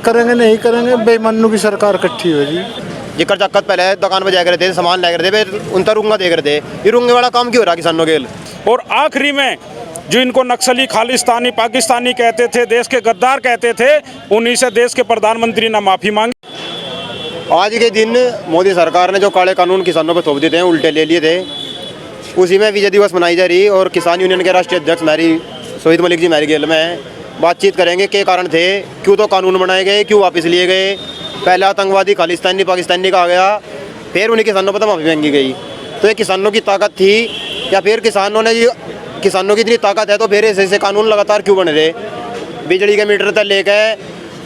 करेंगे नहीं करेंगे, बेईमानों की सरकार इकट्ठी हो जी। जिक्र चक्कर पहले दुकान पर जाकर थे, सामान लेकर थे, फिर उन रुंगा देख रहे थे। ये रुंगे वाला काम क्यों हो रहा किसानों के? और आखिरी में जो इनको नक्सली, खालिस्तानी, पाकिस्तानी कहते थे, देश के गद्दार कहते थे, उन्हीं से देश के प्रधानमंत्री ने माफ़ी मांगी। आज के दिन मोदी सरकार ने जो काले कानून किसानों पर थोप देते हैं, उल्टे ले लिए थे, उसी में विजय दिवस मनाई जा रही। और किसान यूनियन के राष्ट्रीय अध्यक्ष शहीद मलिक जी मैरीगेल में बातचीत करेंगे क्या कारण थे, क्यों तो कानून बनाए गए, क्यों वापस लिए गए। पहले आतंकवादी, खालिस्तानी, पाकिस्तानी कहा गया, फिर उन्हीं किसानों पर तो माफ़ी मांगी गई। तो ये किसानों की ताकत थी या फिर किसानों की इतनी ताकत है तो फिर ऐसे कानून लगातार क्यों बन रहे? बिजली के मीटर तक लेकर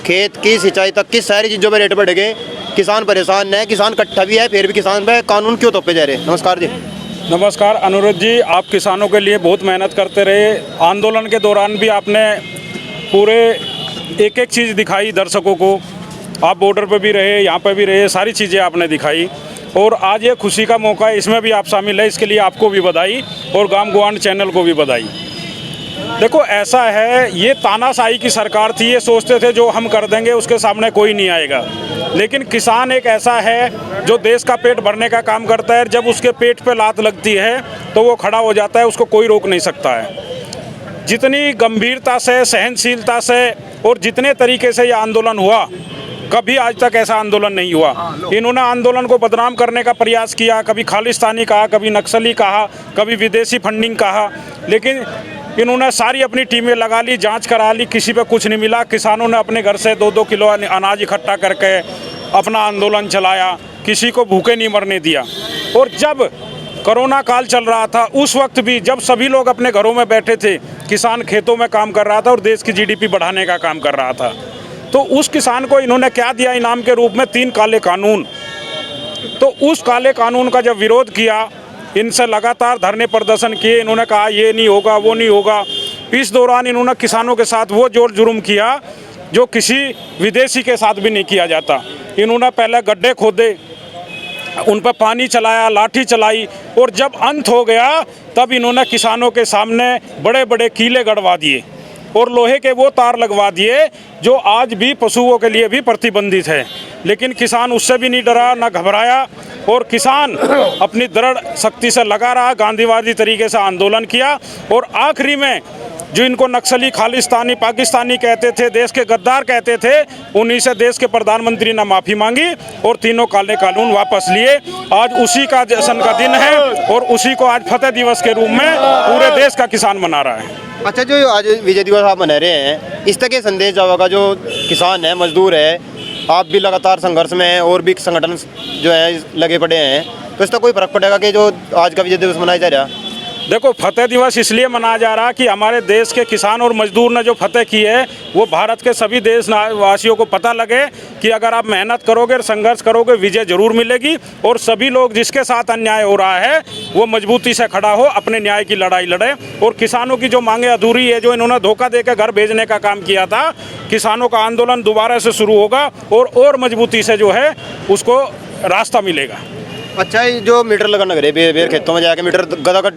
खेत की सिंचाई तक की सारी चीज़ों में रेट बढ़ गए। किसान परेशान है, किसान इकट्ठा भी है, फिर भी किसान पे कानून क्यों थोपे जा रहे? नमस्कार जी। नमस्कार अनुरोध जी, आप किसानों के लिए बहुत मेहनत करते रहे। आंदोलन के दौरान भी आपने पूरे एक एक चीज़ दिखाई दर्शकों को। आप बॉर्डर पे भी रहे, यहाँ पे भी रहे, सारी चीज़ें आपने दिखाई। और आज ये खुशी का मौका है, इसमें भी आप शामिल है, इसके लिए आपको भी बधाई और गाम गुआंड चैनल को भी बधाई। देखो ऐसा है, ये तानाशाही की सरकार थी, ये सोचते थे जो हम कर देंगे उसके सामने कोई नहीं आएगा। लेकिन किसान एक ऐसा है जो देश का पेट भरने का काम करता है। जब उसके पेट पे लात लगती है तो वो खड़ा हो जाता है, उसको कोई रोक नहीं सकता है। जितनी गंभीरता से, सहनशीलता से और जितने तरीके से ये आंदोलन हुआ, कभी आज तक ऐसा आंदोलन नहीं हुआ। इन्होंने आंदोलन को बदनाम करने का प्रयास किया, कभी खालिस्तानी कहा, कभी नक्सली कहा, कभी विदेशी फंडिंग कहा, लेकिन इन्होंने सारी अपनी टीमें लगा ली, जांच करा ली, किसी पे कुछ नहीं मिला। किसानों ने अपने घर से 2-2 किलो अनाज इकट्ठा करके अपना आंदोलन चलाया, किसी को भूखे नहीं मरने दिया। और जब कोरोना काल चल रहा था, उस वक्त भी जब सभी लोग अपने घरों में बैठे थे, किसान खेतों में काम कर रहा था और देश की जीडीपी बढ़ाने का काम कर रहा था। तो उस किसान को इन्होंने क्या दिया इनाम के रूप में? 3 काले कानून। तो उस काले कानून का जब विरोध किया, इनसे लगातार धरने प्रदर्शन किए, इन्होंने कहा ये नहीं होगा, वो नहीं होगा। इस दौरान इन्होंने किसानों के साथ वो जोर जुर्म किया जो किसी विदेशी के साथ भी नहीं किया जाता। इन्होंने पहले गड्ढे खोदे, उन पर पानी चलाया, लाठी चलाई, और जब अंत हो गया तब इन्होंने किसानों के सामने बड़े बड़े कीले गड़वा दिए और लोहे के वो तार लगवा दिए जो आज भी पशुओं के लिए भी प्रतिबंधित है। लेकिन किसान उससे भी नहीं डरा, ना घबराया, और किसान अपनी दृढ़ शक्ति से लगा रहा, गांधीवादी तरीके से आंदोलन किया। और आखिरी में जो इनको नक्सली, खालिस्तानी, पाकिस्तानी कहते थे, देश के गद्दार कहते थे, उन्हीं से देश के प्रधानमंत्री ने माफ़ी मांगी और 3 काले कानून वापस लिए। आज उसी का जश्न का दिन है और उसी को आज फतेह दिवस के रूप में पूरे देश का किसान मना रहा है। अच्छा, जो आज विजय दिवस आप मना रहे हैं, इस तरह के संदेश जाएगा जो किसान है, मजदूर है, आप भी लगातार संघर्ष में हैं और भी संगठन जो है लगे पड़े हैं, तो इसका कोई फर्क पड़ेगा कि जो आज का विजय दिवस मनाया जा रहा है? देखो, फतेह दिवस इसलिए मनाया जा रहा है कि हमारे देश के किसान और मजदूर ने जो फतेह की है, वो भारत के सभी देशवासियों को पता लगे कि अगर आप मेहनत करोगे और संघर्ष करोगे, विजय जरूर मिलेगी। और सभी लोग जिसके साथ अन्याय हो रहा है वो मजबूती से खड़ा हो, अपने न्याय की लड़ाई लड़े। और किसानों की जो मांगे अधूरी है, जो इन्होंने धोखा देकर घर भेजने का काम किया था, किसानों का आंदोलन दोबारा से शुरू होगा और मजबूती से जो है उसको रास्ता मिलेगा। अच्छा, ये जो मीटर लगाने लग रहे बेर खेतों में जाके मीटर गदा का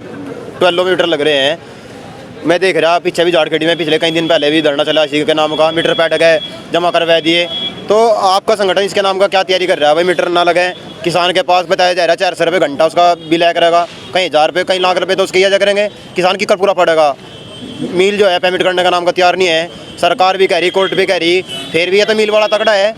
12 मीटर लग रहे हैं, मैं देख रहा पीछे भी झाड़खेड़ी में पिछले कई दिन पहले भी धरना चला इसी के नाम का, मीटर पैट गए, जमा करवा दिए। तो आपका संगठन इसके नाम का क्या तैयारी कर रहा है? भाई मीटर ना लगे, किसान के पास बताया जा रहा है 400 रुपये घंटा उसका बिल आया करेगा, कहीं 1000 रुपये, कहीं लाख रुपये तो उसके जा करेंगे, किसान की कर पूरा पड़ेगा। मिल जो है पेमेंट करने का नाम का तैयार नहीं है, सरकार भी कह रही, कोर्ट भी कह रही, फिर भी ये तो मिल वाला तगड़ा है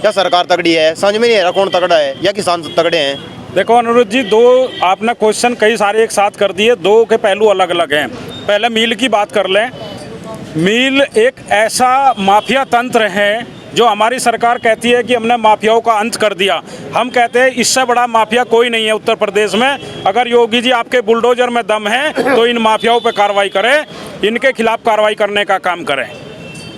या सरकार तगड़ी है? समझ में नहीं आ रहा कौन तगड़ा है या किसान तगड़े हैं। देखो अनुरुद्ध जी, दो आपने क्वेश्चन कई सारे एक साथ कर दिए, दो के पहलू अलग अलग हैं। पहले मील की बात कर लें। मील एक ऐसा माफिया तंत्र है जो हमारी सरकार कहती है कि हमने माफियाओं का अंत कर दिया। हम कहते हैं इससे बड़ा माफिया कोई नहीं है उत्तर प्रदेश में। अगर योगी जी आपके बुलडोजर में दम है तो इन माफियाओं पर कार्रवाई करें, इनके खिलाफ कार्रवाई करने का काम करें।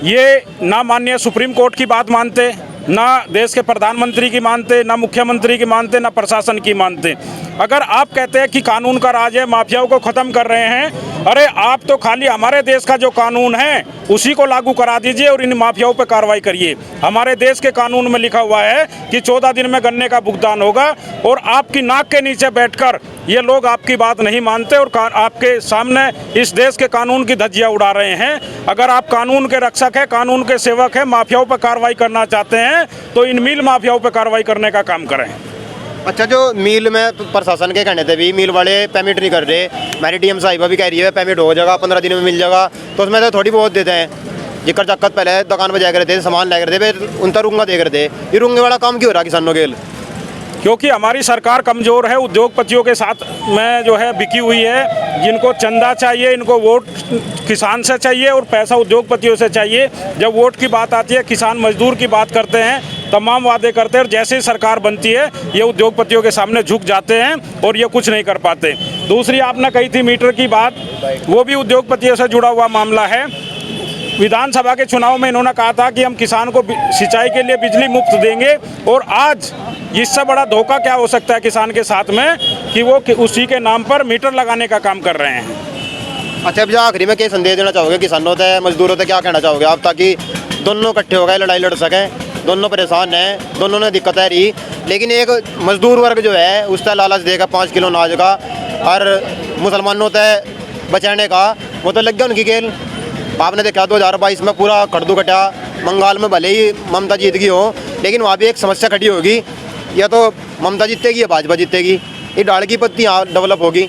ये ना माननीय सुप्रीम कोर्ट की बात मानते, ना देश के प्रधानमंत्री की मानते, ना मुख्यमंत्री की मानते, ना प्रशासन की मानते। अगर आप कहते हैं कि कानून का राज है, माफियाओं को ख़त्म कर रहे हैं, अरे आप तो खाली हमारे देश का जो कानून है उसी को लागू करा दीजिए और इन माफियाओं पर कार्रवाई करिए। हमारे देश के कानून में लिखा हुआ है कि 14 दिन में गन्ने का भुगतान होगा और आपकी नाक के नीचे बैठकर ये लोग आपकी बात नहीं मानते और आपके सामने इस देश के कानून की धज्जियां उड़ा रहे हैं। अगर आप कानून के रक्षक हैं, कानून के सेवक हैं, माफियाओं पर कार्रवाई करना चाहते हैं तो इन मिल माफियाओं पर कार्रवाई करने का काम करें। अच्छा, जो मिल में प्रशासन के कहने थे भी मिल वाले पेमेंट नहीं कर रहे, हमारी डीएम साहिबा भी कह रही है पेमेंट हो जाएगा, 15 दिन में मिल जाएगा, तो उसमें तो थोड़ी बहुत देते हैं। जिक्र चक्कर पहले दुकान पर जाकर थे, सामान लेकर थे, फिर उन तक रूंगा देकर थे। ये रूंगे वाला काम क्यों हो रहा किसानों के? क्योंकि हमारी सरकार कमज़ोर है, उद्योगपतियों के साथ में जो है बिकी हुई है। जिनको चंदा चाहिए, इनको वोट किसान से चाहिए और पैसा उद्योगपतियों से चाहिए। जब वोट की बात आती है, किसान मजदूर की बात करते हैं, तमाम वादे करते हैं और जैसे ही सरकार बनती है ये उद्योगपतियों के सामने झुक जाते हैं और ये कुछ नहीं कर पाते। दूसरी आपने कही थी मीटर की बात, वो भी उद्योगपतियों से जुड़ा हुआ मामला है। विधानसभा के चुनाव में इन्होंने कहा था कि हम किसान को सिंचाई के लिए बिजली मुफ्त देंगे, और आज इससे बड़ा धोखा क्या हो सकता है किसान के साथ में कि वो उसी के नाम पर मीटर लगाने का काम कर रहे हैं। अच्छा, अब आखिरी में क्या संदेश देना चाहोगे किसानों से, मजदूरों से, क्या कहना चाहोगे आप, ताकि दोनों इकट्ठे हो गए लड़ाई लड़ सकें? दोनों परेशान हैं, दोनों ने दिक्कतें रही, लेकिन एक मजदूर वर्ग जो है उसका लालच देगा 5 किलो अनाज का, और मुसलमानों से बचाने का वो तो लग गया उनकी खेल। आपने देखा 2022 में पूरा खड़दू कटा। बंगाल में भले ही ममता जीत गई हो, लेकिन वहाँ भी एक समस्या खड़ी होगी, या तो ममता जीतेगी या भाजपा जीतेगी, ये डाल की पत्ती यहाँ डेवलप होगी।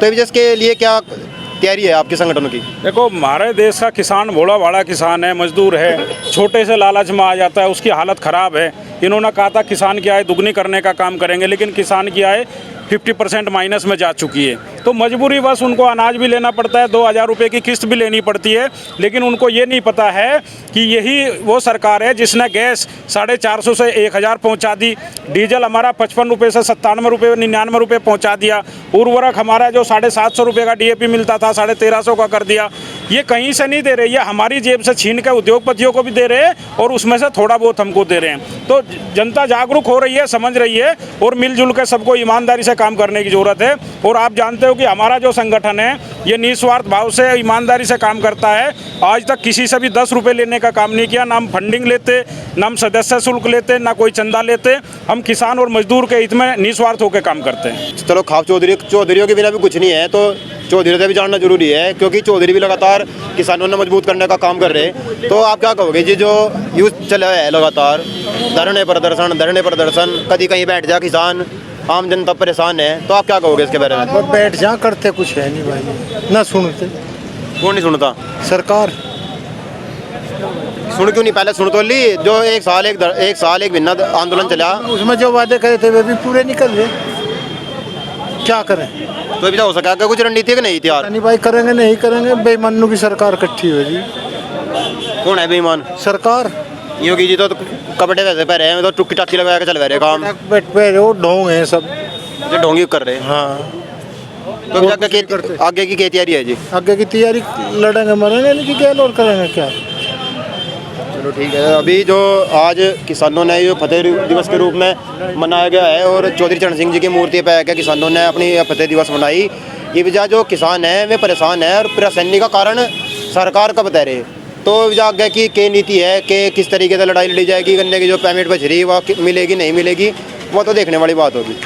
तो इसके लिए क्या तैयारी है आपके संगठनों की? देखो, हमारे देश का किसान भोला भाड़ा किसान है, मजदूर है, छोटे से लालच में आ जाता है, उसकी हालत ख़राब है। इन्होंने कहा था किसान की आय दुगनी करने का काम करेंगे, लेकिन किसान की आय 50% माइनस में जा चुकी है। तो मजबूरी बस उनको अनाज भी लेना पड़ता है, 2000 रुपये की किस्त भी लेनी पड़ती है, लेकिन उनको ये नहीं पता है कि यही वो सरकार है जिसने गैस 450 से 1000 पहुंचा दी, डीजल हमारा 55 रुपये से 97 रुपये 99 रुपये पहुंचा दिया, उर्वरक हमारा जो 750 रुपये का DAP मिलता था 1350 का कर दिया। ये कहीं से नहीं दे रहे, ये हमारी जेब से छीन कर उद्योगपतियों को भी दे रहे हैं और उसमें से थोड़ा बहुत हमको दे रहे हैं। तो जनता जागरूक हो रही है, समझ रही है, और मिलजुल कर सबको ईमानदारी से काम करने की ज़रूरत है। और आप जानते हो कि हमारा जो संगठन है ये निस्वार्थ भाव से, ईमानदारी से काम करता है। आज तक किसी से भी 10 रुपये लेने का काम नहीं किया, ना हम फंडिंग लेते, ना हम सदस्य शुल्क लेते, ना कोई चंदा लेते। हम किसान और मजदूर के हित में निस्वार्थ होकर काम करते हैं। चलो, खाप चौधरियों के बिना भी कुछ नहीं है, तो चौधरी से भी जानना जरूरी है, क्योंकि चौधरी भी लगातार किसानों ने मजबूत करने का काम कर रहे हैं। तो आप क्या कहोगे जी, जो यूथ चला है लगातार धरने प्रदर्शन, कभी कहीं बैठ जा किसान, आम जनता परेशान है, तो आप क्या कहोगे इसके बारे में? वो बैठ जा, करते कुछ है नहीं भाई, ना सुनते। कौन नहीं सुनता? सरकार। सुन क्यों नहीं? पहले सुन तो ली, जो एक साल एक महीना आंदोलन चला, उसमें जो वादे करे थे वे भी पूरे नहीं कर रहे, क्या करें? तो अभी हो सका कुछ रणनीति नहीं थी यार? नहीं भाई, करेंगे नहीं करेंगे, बेईमानों की सरकार इकट्ठी हुई जी। कौन है बेईमान? सरकार। योगी जी तो कपड़े वैसे पहने हैं, तो टुक्की टाकी लगा के चल रहे काम, वो ढोंग है सब, जो ढोंगी कर रहे हैं। हाँ। तो अभी आगे की क्या तैयारी है जी? आगे की तैयारी लड़ेंगे मरेंगे, इनकी क्या और करेंगे क्या? चलो ठीक है। अभी जो आज किसानों ने ये फतेह दिवस के रूप में मनाया गया है, और चौधरी चरण सिंह जी की मूर्ति पे आकर किसानों ने अपनी फतेह दिवस मनाई। ये वजह जो किसान है वे परेशान है, और परेशानी का कारण सरकार का बता रहे। तो आगे की क्या नीति है कि किस तरीके से लड़ाई लड़ी जाएगी, गन्ने की जो पेमेंट बच रही है वो मिलेगी नहीं मिलेगी, वो तो देखने वाली बात होगी।